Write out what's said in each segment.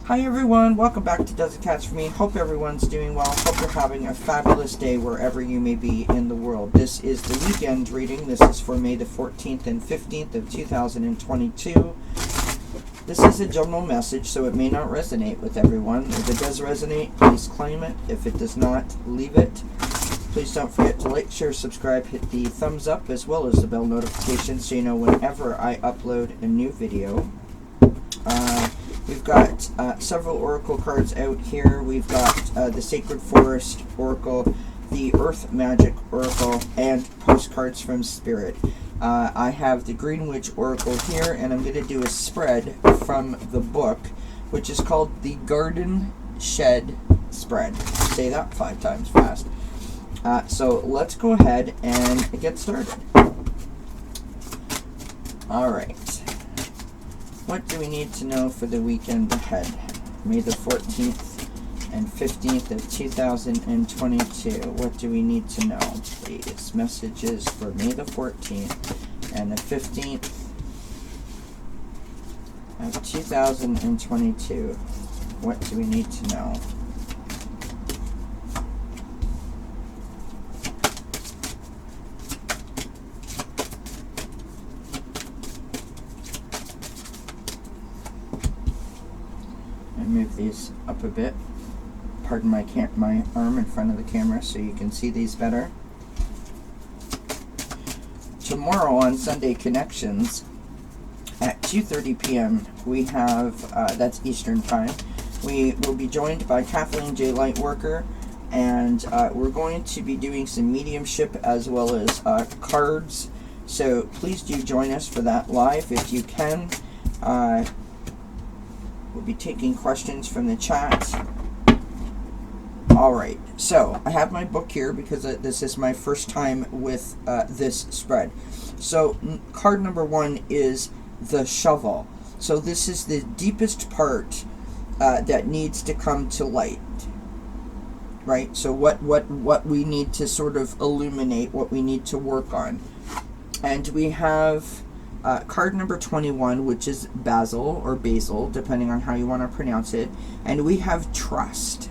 Hi everyone, welcome back to dzncats for me. Hope everyone's doing well. Hope you're having a fabulous day wherever you may be in the world. This is the weekend reading. This is for May the 14th and 15th of 2022. This is a general message, so it may not resonate with everyone. If it does resonate, please claim it. If it does not, leave it. Please don't forget to like, share, subscribe, hit the thumbs up, as well as the bell notification so you know whenever I upload a new video. We've got several oracle cards out here. We've got the Sacred Forest Oracle, the Earth Magic Oracle, and postcards from Spirit. I have the Green Witch Oracle here, and I'm going to do a spread from the book, which is called the Garden Shed Spread. Say that 5 times fast. So let's go ahead and get started. Alright. What do we need to know for the weekend ahead? May the 14th and 15th of 2022. What do we need to know, please? Messages for May the 14th and the 15th of 2022. What do we need to know? Move these up a bit. Pardon my arm in front of the camera so you can see these better. Tomorrow on Sunday Connections at 2:30 p.m. we have, that's Eastern Time, we will be joined by Kathleen J. Lightworker, and we're going to be doing some mediumship as well as cards. So please do join us for that live if you can. We'll be taking questions from the chat. Alright, so I have my book here because this is my first time with this spread. So card number 1 is the shovel. So this is the deepest part that needs to come to light. Right? So what we need to sort of illuminate, what we need to work on. And we have card number 21, which is basil or basil, depending on how you want to pronounce it. And we have trust.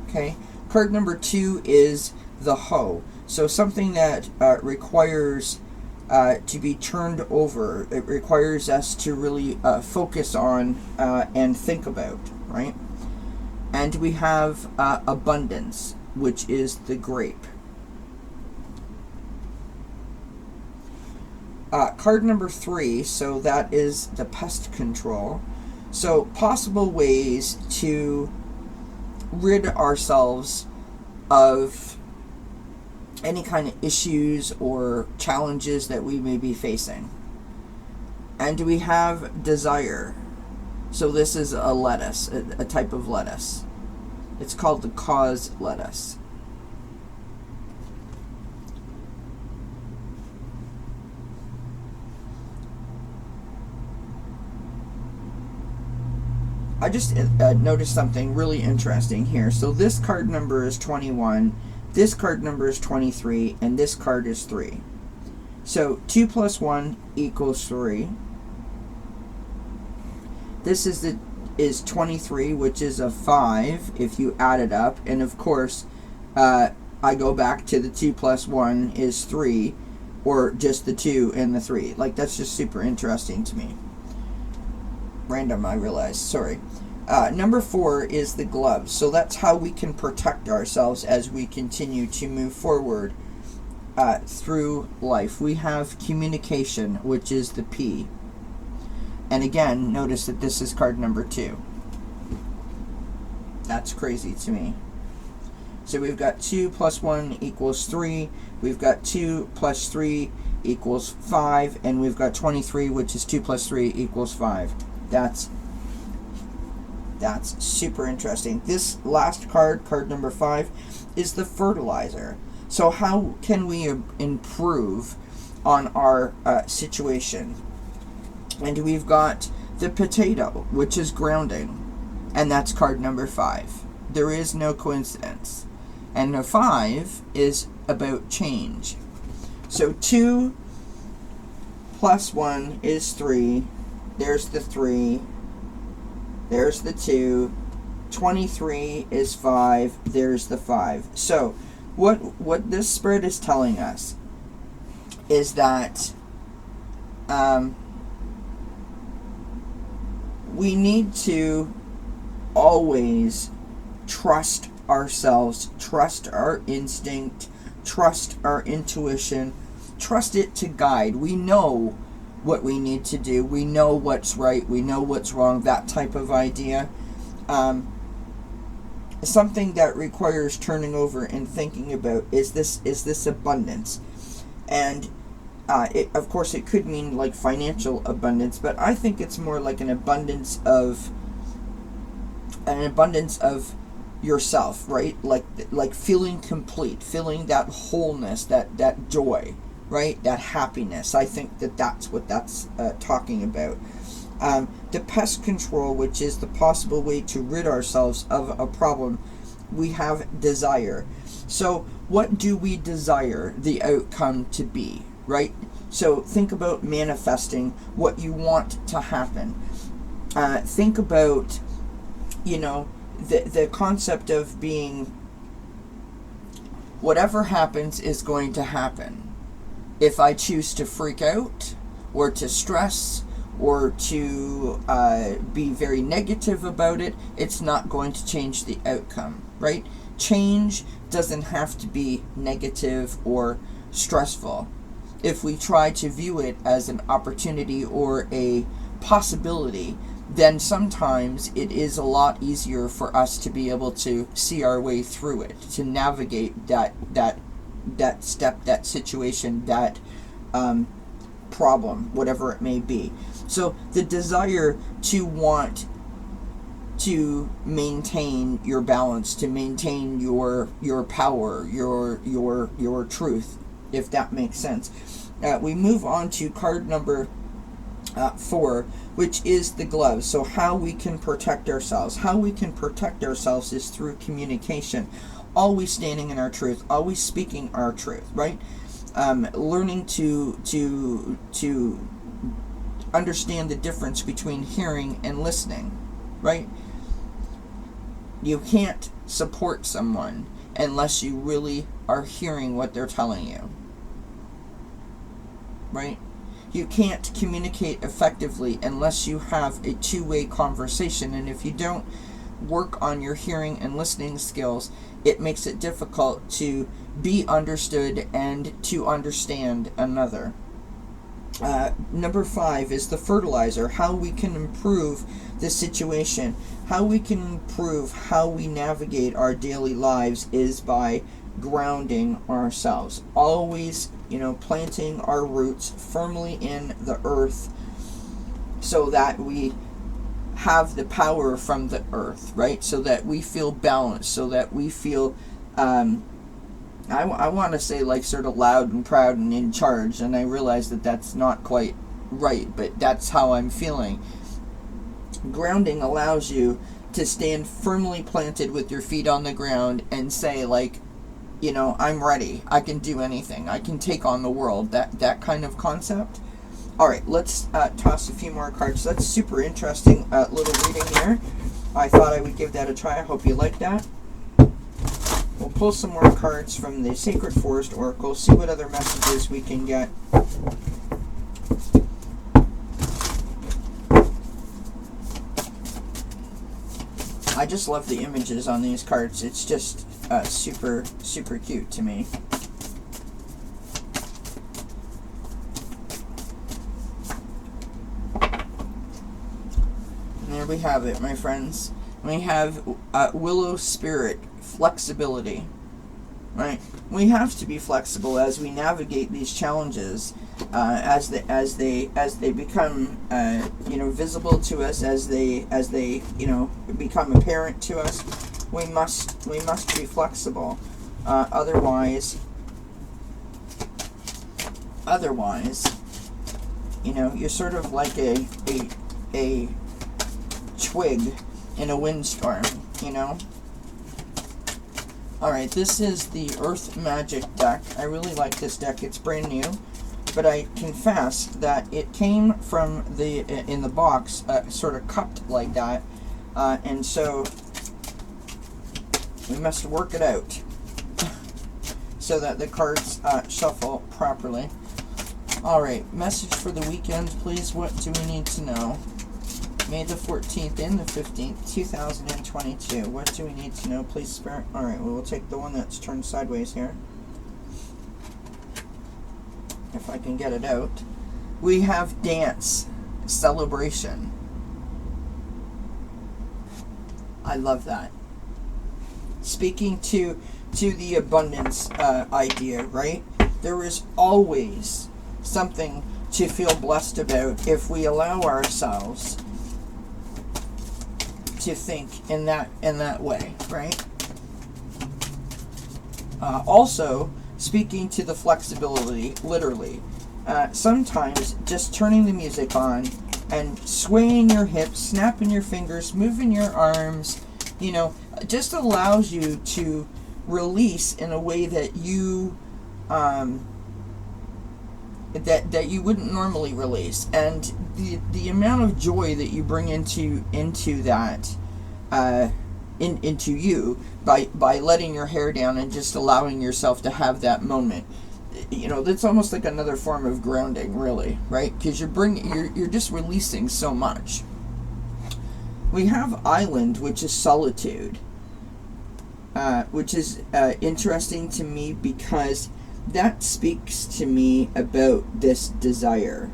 Okay. Card number 2 is the hoe. So something that requires to be turned over. It requires us to really focus on and think about, right? And we have abundance, which is the grape. Card number 3, so that is the pest control. So possible ways to rid ourselves of any kind of issues or challenges that we may be facing. And we have desire. So this is a lettuce, a type of lettuce. It's called the cause lettuce. I just noticed something really interesting here. So this card number is 21, this card number is 23, and this card is 3. So 2 plus 1 equals 3. This is 23, which is a 5 if you add it up. And of course, I go back to the 2 plus 1 is 3, or just the 2 and the 3. Like, that's just super interesting to me. Random, I realize, sorry. Number 4 is the gloves. So that's how we can protect ourselves as we continue to move forward through life. We have communication, which is the P. And again, notice that this is card number 2. That's crazy to me. So we've got 2 plus 1 equals 3. We've got 2 plus 3 equals 5. And we've got 23, which is 2 plus 3 equals 5. That's super interesting. This last card, card number 5, is the fertilizer. So how can we improve on our situation? And we've got the potato, which is grounding. And that's card number 5. There is no coincidence. And the 5 is about change. So 2 plus 1 is 3. There's the 3. there's the 2, 23 is 5, there's the 5. So what this Spirit is telling us is that we need to always trust ourselves, trust our instinct, trust our intuition, trust it to guide. We know what we need to do. We know what's right. We know what's wrong. That type of idea. Something that requires turning over and thinking about is this abundance, and of course it could mean like financial abundance, but I think it's more like an abundance of yourself, right? Like feeling complete, feeling that wholeness, that joy, right? That happiness. I think that's what that's talking about. The pest control, which is the possible way to rid ourselves of a problem, we have desire. So what do we desire the outcome to be, right? So think about manifesting what you want to happen. Think about, the concept of being, whatever happens is going to happen. If I choose to freak out or to stress or to be very negative about it, it's not going to change the outcome, right? Change doesn't have to be negative or stressful. If we try to view it as an opportunity or a possibility, then sometimes it is a lot easier for us to be able to see our way through it, to navigate that step, that situation, that problem, whatever it may be. So the desire to want to maintain your balance, to maintain your power, your truth, if that makes sense. We move on to card number 4, which is the gloves. So how we can protect ourselves. How we can protect ourselves is through communication. Always standing in our truth, always speaking our truth, right? Learning to understand the difference between hearing and listening, right? You can't support someone unless you really are hearing what they're telling you, right? You can't communicate effectively unless you have a two-way conversation, and if you don't work on your hearing and listening skills, it makes it difficult to be understood and to understand another. Number 5 is the fertilizer, how we can improve the situation. How we can improve how we navigate our daily lives is by grounding ourselves. Always, planting our roots firmly in the earth so that we have the power from the earth, right? So that we feel balanced, so that we feel I want to say like sort of loud and proud and in charge, and I realize that that's not quite right, but that's how I'm feeling. Grounding allows you to stand firmly planted with your feet on the ground and say, like, I'm ready. I can do anything. I can take on the world. That kind of concept. All right, let's toss a few more cards. That's super interesting little reading here. I thought I would give that a try. I hope you like that. We'll pull some more cards from the Sacred Forest Oracle, see what other messages we can get. I just love the images on these cards. It's just super, super cute to me. And there we have it, my friends. We have Willow Spirit, flexibility, right? We have to be flexible as we navigate these challenges, as they become visible to us, as they become apparent to us. We must be flexible. Otherwise, you're sort of like a twig in a windstorm, Alright, this is the Earth Magic deck. I really like this deck. It's brand new, but I confess that it came from in the box, sort of cupped like that, And so we must work it out so that the cards shuffle properly. Alright, message for the weekend, please. What do we need to know? May the 14th and the 15th, 2022. What do we need to know, please, Spirit? Alright, we will take the one that's turned sideways here. If I can get it out. We have dance, celebration. I love that. Speaking to the abundance idea, right? There is always something to feel blessed about if we allow ourselves to think in that way, right? Also, speaking to the flexibility, literally, sometimes just turning the music on and swaying your hips, snapping your fingers, moving your arms, you know, just allows you to release in a way that you that you wouldn't normally release, and the amount of joy that you bring into that into you by letting your hair down and just allowing yourself to have that moment. You know, that's almost like another form of grounding, really, right? Because you're just releasing so much. We have island, which is solitude, which is interesting to me because that speaks to me about this desire.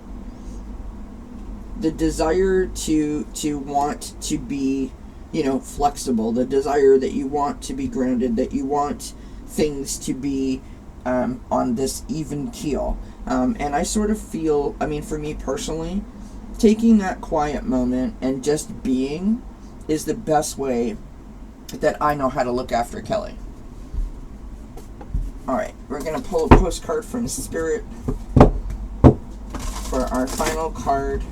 The desire to want to be, you know, flexible. The desire that you want to be grounded, that you want things to be on this even keel. And I sort of feel, I mean, for me personally, taking that quiet moment and just being is the best way that I know how to look after Kelly. Alright, we're going to pull a postcard from Spirit for our final card.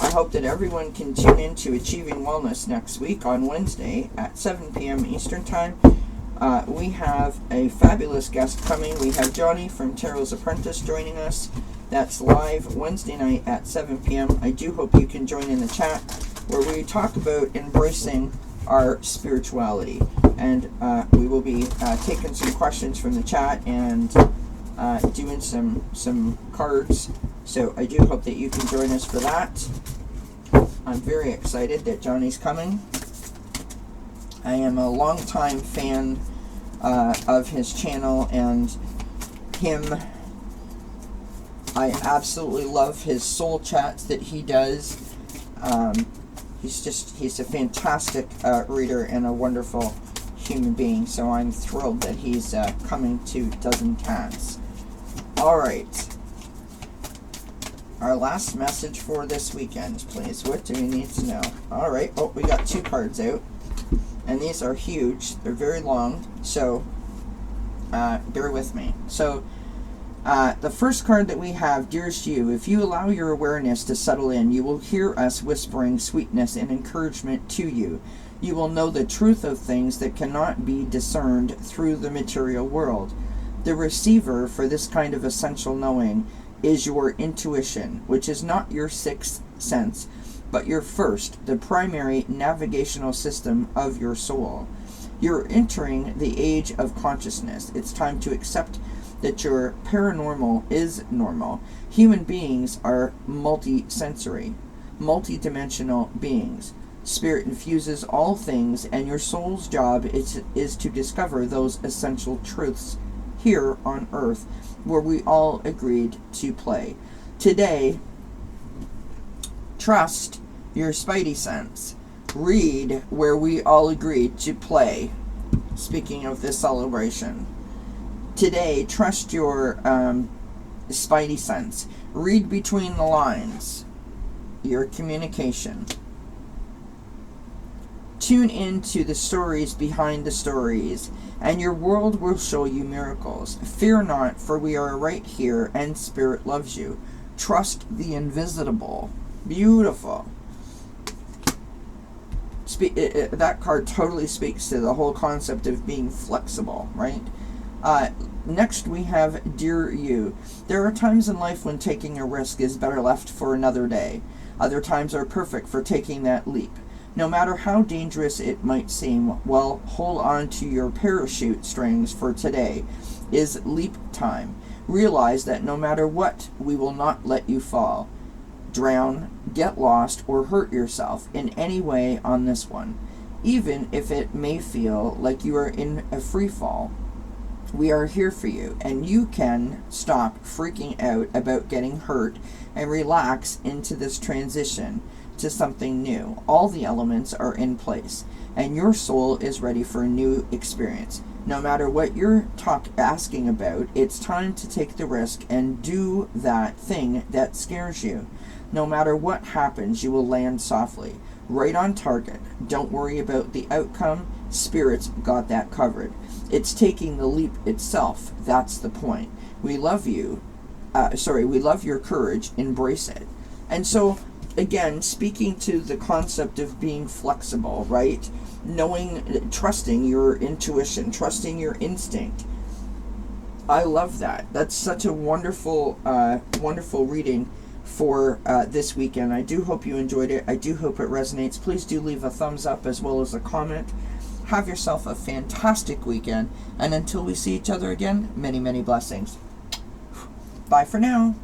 I hope that everyone can tune in to Achieving Wellness next week on Wednesday at 7 p.m. Eastern Time. We have a fabulous guest coming. We have Johnny from Tarot's Apprentice joining us. That's live Wednesday night at 7 p.m. I do hope you can join in the chat where we talk about embracing our spirituality. And we will be taking some questions from the chat and doing some cards. So I do hope that you can join us for that. I'm very excited that Johnny's coming. I am a longtime fan of his channel and him. I absolutely love his soul chats that he does. He's a fantastic reader and a wonderful human being. So I'm thrilled that he's coming to dzncats. Alright. Our last message for this weekend, please. What do we need to know? Alright. Oh, we got two cards out. And these are huge. They're very long. So, bear with me. So, the first card that we have, dearest you, if you allow your awareness to settle in, you will hear us whispering sweetness and encouragement to you. You will know the truth of things that cannot be discerned through the material world. The receiver for this kind of essential knowing is your intuition, which is not your sixth sense, but your first, the primary navigational system of your soul. You're entering the age of consciousness. It's time to accept that your paranormal is normal. Human beings are multi-sensory, multi-dimensional beings. Spirit infuses all things, and your soul's job is to discover those essential truths here on Earth, where we all agreed to play. Today, trust your spidey sense. Read where we all agreed to play. Speaking of this celebration. Today, trust your spidey sense. Read between the lines. Your communication. Tune into the stories behind the stories, and your world will show you miracles. Fear not, for we are right here, and Spirit loves you. Trust the invisible. Beautiful. That card totally speaks to the whole concept of being flexible, right? Next, we have Dear You. There are times in life when taking a risk is better left for another day. Other times are perfect for taking that leap. No matter how dangerous it might seem, well, hold on to your parachute strings, for today is leap time. Realize that no matter what, we will not let you fall, drown, get lost, or hurt yourself in any way on this one, even if it may feel like you are in a free fall. We are here for you, and you can stop freaking out about getting hurt and relax into this transition to something new. All the elements are in place, and your soul is ready for a new experience. No matter what you're asking about, it's time to take the risk and do that thing that scares you. No matter what happens, you will land softly, right on target. Don't worry about the outcome. Spirit's got that covered. It's taking the leap itself. That's the point. We love you. We love your courage. Embrace it. And so, again, speaking to the concept of being flexible, right? Trusting your intuition, trusting your instinct. I love that. That's such a wonderful, wonderful reading for this weekend. I do hope you enjoyed it. I do hope it resonates. Please do leave a thumbs up as well as a comment. Have yourself a fantastic weekend, and until we see each other again, many, many blessings. Bye for now.